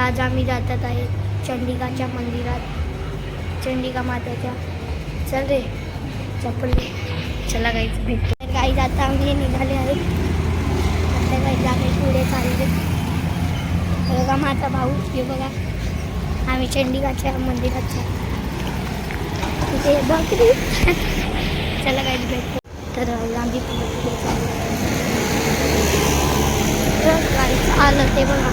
आज आम्ही जातात आहे चंडिकाच्या मंदिरात, चंडिका माताच्या. चल रे चप्पल दे. चला गाईच भेटतो. तर गाईज आता आम्ही निघाले आहे. आता गाईज आम्ही पुढे चालले. बघा माझा भाऊ, हे बघा आम्ही चंडिकाच्या मंदिरात तिथे बकरी. चला गाईज भेटतो. तर आम्ही पुढे चाललो. गाईज आलं ते बघा,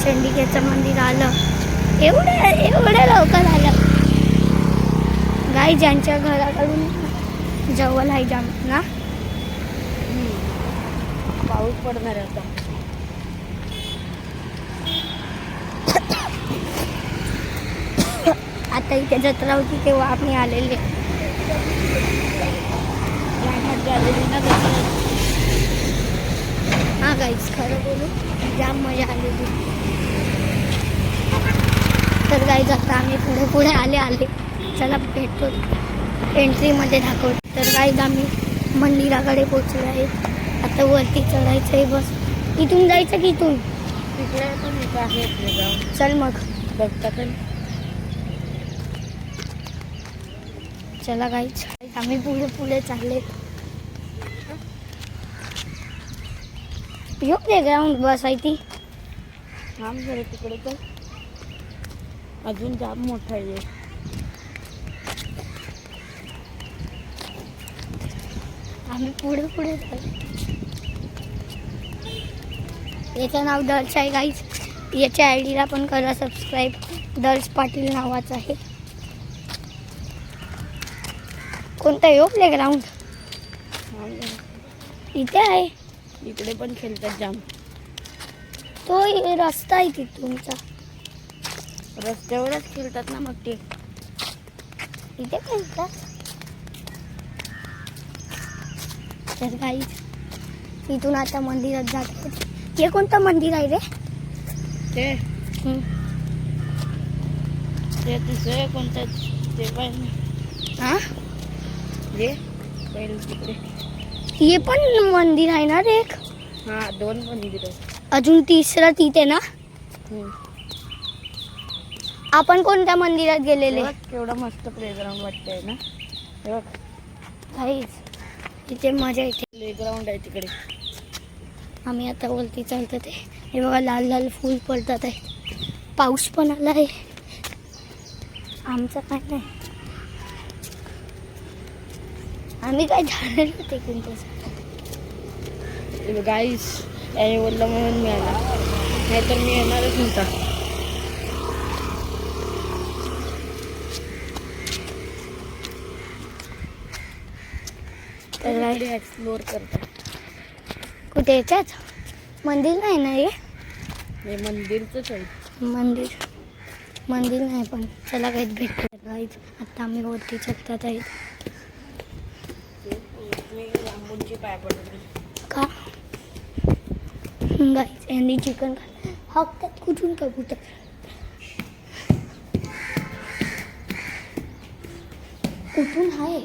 चंडिकेचं मंदिर आलं. एवढं लवकर आलं. गाई ज्यांच्या घराकडून जवळ आहे जाम ना. पाऊस पडणार आता. आता इथे जत्रा होती तेव्हा आम्ही आलेले. हा गाईज खरं बोलू जाम मजा आलेली. तर गाईज आता आम्ही पुढे आले. चला भेटतो, एंट्रीमध्ये दाखवतो. तर गाईज आम्ही मंदिराकडे पोचलो आहे. आता वरती चढायचं आहे. बस इथून जायचं की इथून तिकडे पण इथं आहे. चल मग बघता पण. चला गाईज आम्ही पुढे चालले. योग्य ग्राउंड बस आहे ती. थांब जरा तिकडे तर अजून जाम मोठा आहे. आम्ही पुढे चाललो. याचं नाव दर्श आहे गाईज. याच्या आयडीला पण करा सबस्क्राईब. दर्श पाटील नावाचं आहे. कोणता आहे प्ले ग्राउंड? इथे आहे. इकडे पण खेळतात जाम. तो रस्ता आहे तिथूनचा. रस्त्यावरच खेळतात ना मग ते. इथे खेळतात. तर गाईज इथून आता मंदिरात जातात. हे कोणतं मंदिर आहे रे? ते दुसरं कोणतं ते पण. हा हे पहिले तिकडे. हे पण मंदिर आहे ना रे एक? हा 2 मंदिर. अजून तिसरं तिथे ना. आपण कोणत्या मंदिरात गेलेले? केवढा मस्त प्लेग्राऊंड वाटतंय ना. हे बघ काहीच तिथे मजा येते. प्लेग्राऊंड आहे तिकडे. आम्ही आता वरती चालतात आहे. हे बघा लाल फूल पडतात आहे. पाऊस पण आला आहे. आमचं काय नाही, आम्ही काय झालं होते कोणतंच. गाईस याने बोललं म्हणून मी आला, नाहीतर मी येणारच नव्हता. तर गाडी एक्सप्लोर करतात. कुठे याच्यात मंदिर नाही ना हे? हे मंदिरचंच आहे. मंदिर नाही पण. चला काहीच भेटतो गाईज. आता आम्ही वरती चढतात आहेत. लांबूनची पाय पडतो का गाईज यांनी चिकन हाकतात. कुठून कबूतर? कुठून आहे?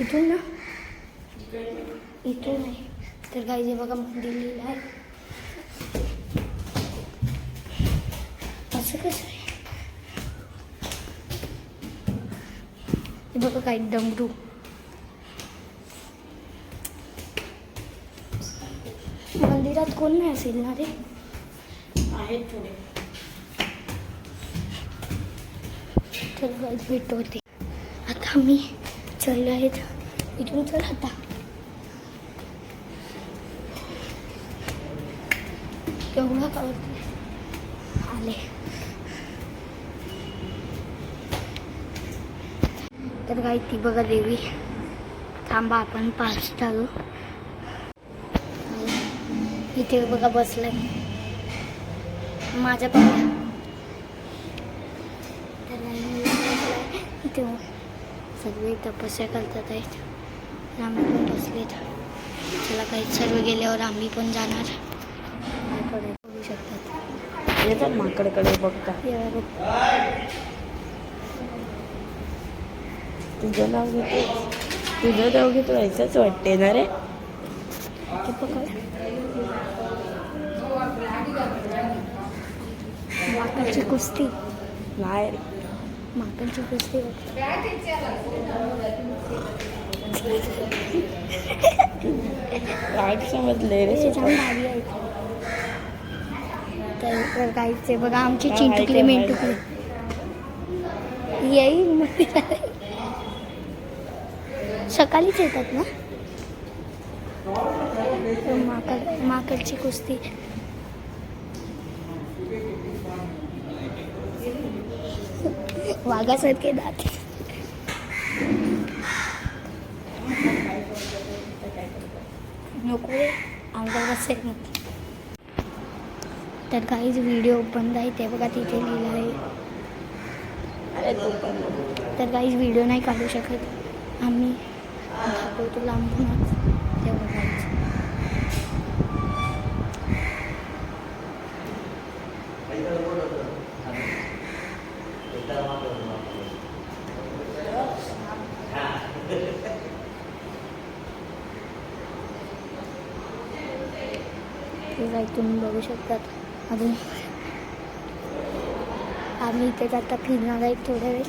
इथून ना, इथून आहे. तर गाईज हे बघा मंदिर लिहिलं आहे. असं कसं आहे? हे बघा काय डमरू. मंदिरात कोण नाही असेल ना रे? आहेत थोडे. तर गाईज भेटतो होते. आता आम्ही चालले आहेत इथून. चल आता केवढा कळत आले. तर काही ती बघा देवी. थांबा आपण पास चालू. इथे बघा बसलाय माझ्या पण. तर इथे सगळे तपस्या करतात आहेत. आम्ही पण बसलेत. चला काही सर्व गेल्यावर आम्ही पण जाणार. बघू शकतात येतात माकडकडे बघता. तुझं नाव घेतो ऐकच वाटते ना रे. माकडची कुस्ती. नाही रे. माकडची कुस्ती वाईट समजले रे. छान भारी आहे. तर गाईचे बघा आमची चिंटुकले मेंटुकले येईल सकाळीच येतात ना. माकडची कुस्ती. वाघासारखे दात. नको अंगावर असेल. तर काहीच व्हिडिओ बंद आहे ते बघा तिथे लिहिलं आहे. तर काहीच व्हिडिओ नाही काढू शकत आम्ही. दाखवतो लांबूनच ते बघायचं. ठीक आहे तुम्ही बघू शकतात. अजून आम्ही इथे आता फिरणार आहे थोड्या वेळ.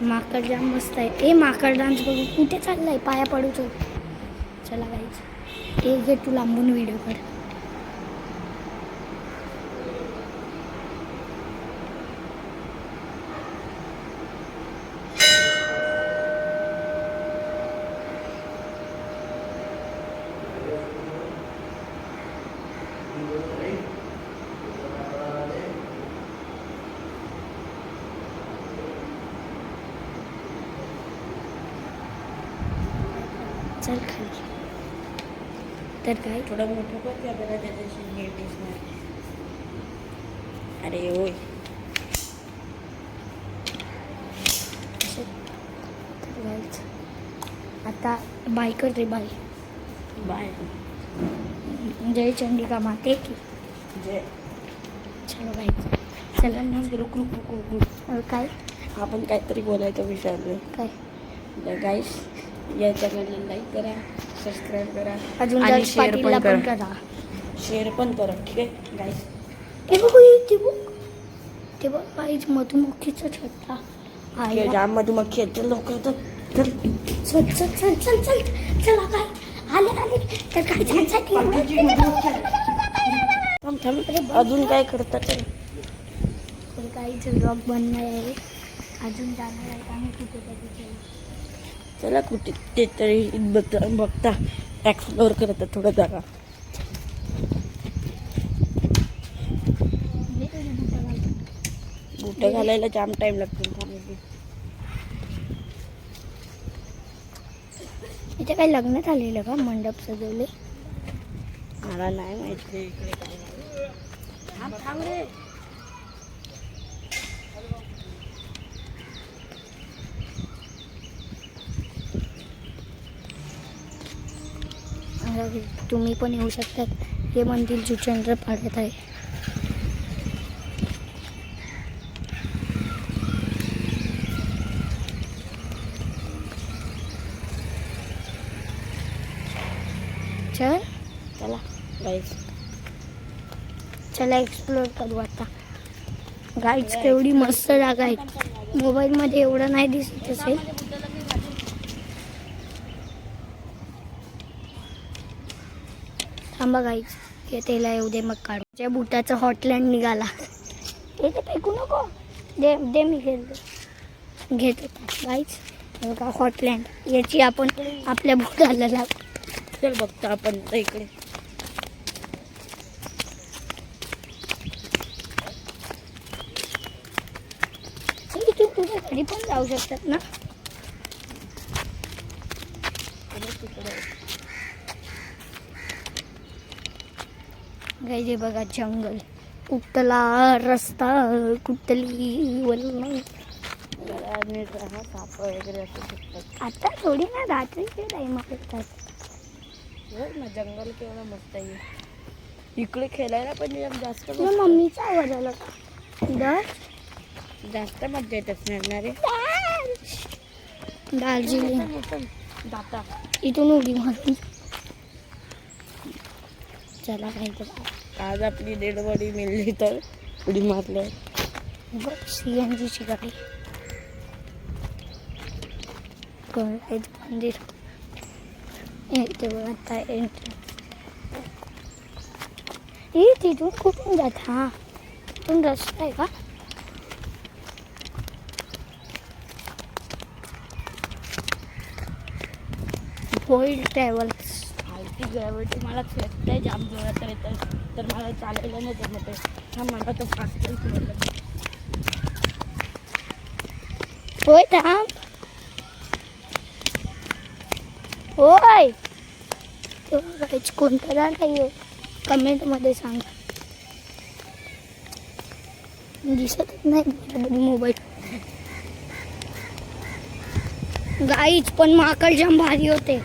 माकड जाम मस्त आहे. ए माकड डान्स बघू कुठे चाललाय पाया पडूच. चला गाईच ते घे तू लांबून व्हिडिओ कर. चल खाली. तर काय थोडं मोठं पण त्या जरा त्याच्याशी नीट दिसणार. अरे होय. आता बाय कर रे बाय. बाय. जय चंडिका माते की जय. चलो गाईच. चला ना. रुक रुक रुक रुक रुक. काय आपण काहीतरी बोलायचं विचारलं. काय गाईस या चॅनलला लाईक करा, सबस्क्राईब करा अजून आणि जज शेअर पाटीलला पण पण करा. करा. शेअर पण करा. ठीक आहे गाईस. ते बघ ते बघ काहीच मधुमक्खीचा छत्ता आहे. जाम मधुमक्खी आहेत. लोक येतात. चल चल चल चल चल चल चला काय आले आले. तर काय छानसाठी अजून काय करतात. तर काहीच ब्लॉग बनणार आहे. अजून जाणार आहे आम्ही कुठे कधी. चला कुठे ते तरी बघता एक्सप्लोअर करतात थोडं जागा. बुटं घालायला जाम टाइम लागतो. इथे काही लग्न झालेलं का मंडप सजवले. मला नाही माहिती इकडे काय. थांब रे. तुम्ही पण येऊ शकतात. हे मंदिर जुचंद्र पाडत आहे. चल चला गाईस. चला एक्सप्लोर करू आता. गाईच केवढी मस्त जागा आहे. मोबाईलमध्ये एवढं नाही दिसत असेल. थांबा गाईच त्याला येऊ दे मग काढू. त्या बुटाचा हॉटलँड निघाला. हे ते फेकू नको. दे मी घेतो गाईच. बघा हॉटलँड याची आपण आपल्या बुटाला लागतो. चल बघता आपण इकडे. तू तुझ्या घरी पण जाऊ शकतात ना. गाईज बघा जंगल. कुठला रस्ता कुठली वल्ल. साप वगैरे असू शकतात. आता थोडी ना रात्रीचे टाईम असतात. ना जंगल केवढं मस्त आहे. इकडे खेळायला पण जास्त मम्मीचा आवाज आला का. जास्त मजा येत असणार ना रे. दार्जिलिंग जाता इथून उडी मारून. चला काय तर आज आपली डेड बॉडी मिळली तर उडी मारल्या. CNG ची गाडी. मंदिर इथे बघा आता एंट्री. तिथून कुठून जात? हा तिथून रस्ता आहे का? होईल ट्रॅव्हल्स. ती ग्रॅव्हिटी मला खेळते जाम जोरात येतं, तर मला चालायला नाही जमत आहे. हा मला तो फास्ट होय थांब. होय कोणता नाही आहे कमेंटमध्ये सांगा. दिसतच नाही मोबाईल. गाईच पण माकड जाम भारी होते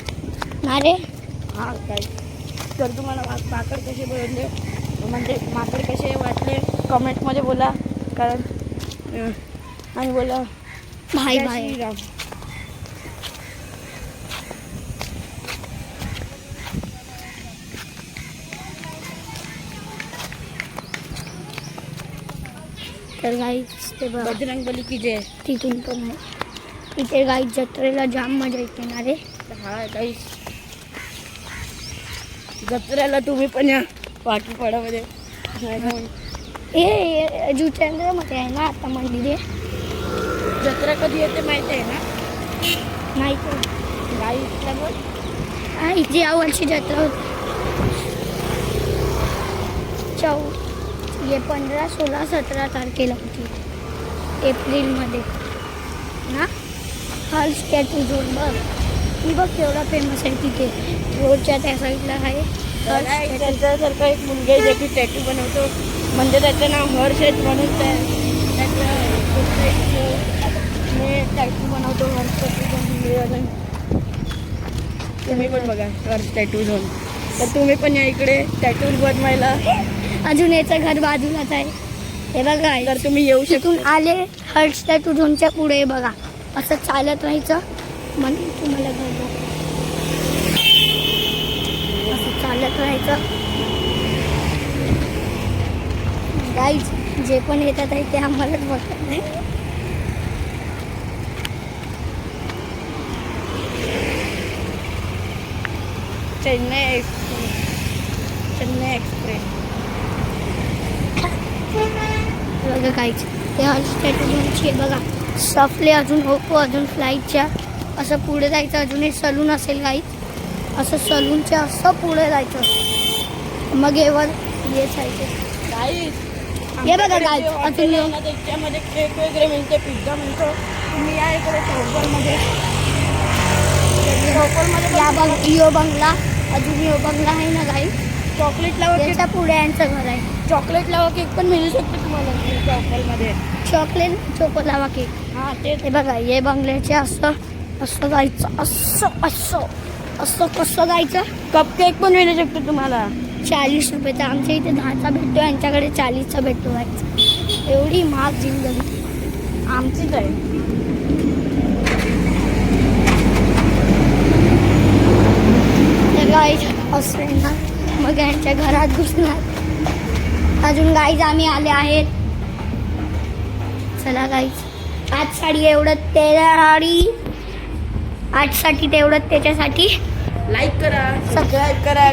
ना रे. हा काय तर तुम्हाला माकड कसे बोलले, म्हणजे माकड कसे वाटले कमेंटमध्ये बोला. कारण आणि बोला भाई जय भाई. श्रीराम. तर गाईच ते बघा बजरंगबली की जय. तिथून पण आहे. इथे गाई जत्रेला जाम मजा येते ना रे. हा काही जत्रेला तुम्ही पण या पाठीपाड्यामध्ये. हे जुचंद्रमध्ये आहे ना आता मंदिर आहे. जत्रा कधी येते माहिती आहे ना? नाही तर गाईला बोल. हा इथे या वर्षी जत्रा होती. 15, 16, 17 तारखेला होती एप्रिलमध्ये ना. हल स्टॅच्यू झोन बघ. मी बघ केवढा फेमस आहे तिथे. रोडच्या त्या साईडला आहे त्याच्यासारखा एक मुलगा आहे जे की टॅटू बनवतो, म्हणजे त्याचं नाव हर्ष आहे म्हणून टॅटू बनवतो. हर्ष टॅटू. तुम्ही पण बघा हर्ष टॅटू झोन. तर तुम्ही पण या इकडे टॅटू बनवायला. अजून याचं घर बाजूलाच आहे. हे बघा तर तुम्ही येऊ तिथून आले हर्ष टॅटू झोनच्या पुढे बघा असं चालत राहायचं. म्हणजे तुम्हाला घर बघा. असं चालत राहायचं. गाईज जे पण येतात आहे ते आम्हालाच बघतात नाही. चेन्नई एक्सप्रेस. बघा गाईज ते हर्ष टॅटू झोनची आहे बघा. सफले अजून ओप्पो अजून फ्लाईटच्या असं पुढे जायचं. अजून एक सलून असेल गाईज. असं सलूनच्या असं पुढे जायचं. मग येवर येच आहे. हे बघा गाईज अजून येऊन त्याच्यामध्ये केक वगैरे मिळते, पिझ्झा मिळतो. तुम्ही या इकडे चौपलमध्ये या यो बंगला. अजून यो बंगला आहे ना गाईज. चॉकलेट लावा केक. त्याच्या पुढे यांचं घर आहे. चॉकलेट लावा केक पण मिळू शकतो तुम्हाला चॉकलमध्ये. Chocolate choco lava cake. हां ते हे बघा हे बंगल्याचे असं असं जायचं. असं असं असं कसं जायचं. कप केक पण मिळू शकतो तुम्हाला 40 रुपयाचा. आमच्या इथे 10चा भेटतो, यांच्याकडे 40चा भेटतो. व्हायचं एवढी महाग जिंदगी आमचीच आहे. तर गाईज असं आहे ना. मग यांच्या घरात घुसणार. अजून गाईज आम्ही आले आहेत. चला गाईज आजसाठी एवढं त्यासाठी आजसाठी तेवढं त्याच्यासाठी लाईक करा, सबस्क्राईब करा,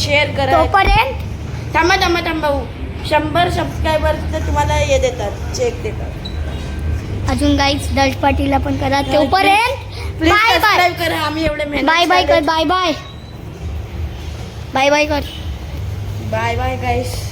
शेअर करा. तोपर्यंत थांबा 100 सबस्क्रायबर तर तुम्हाला हे देतात, चेक देतात. अजून गाईज दशपाटीला पण करा. तोपर्यंत बाय बाय करा. आम्ही एवढे बाय बाय कर. बाय बाय बाय बाय कर. बाय बाय गाईस.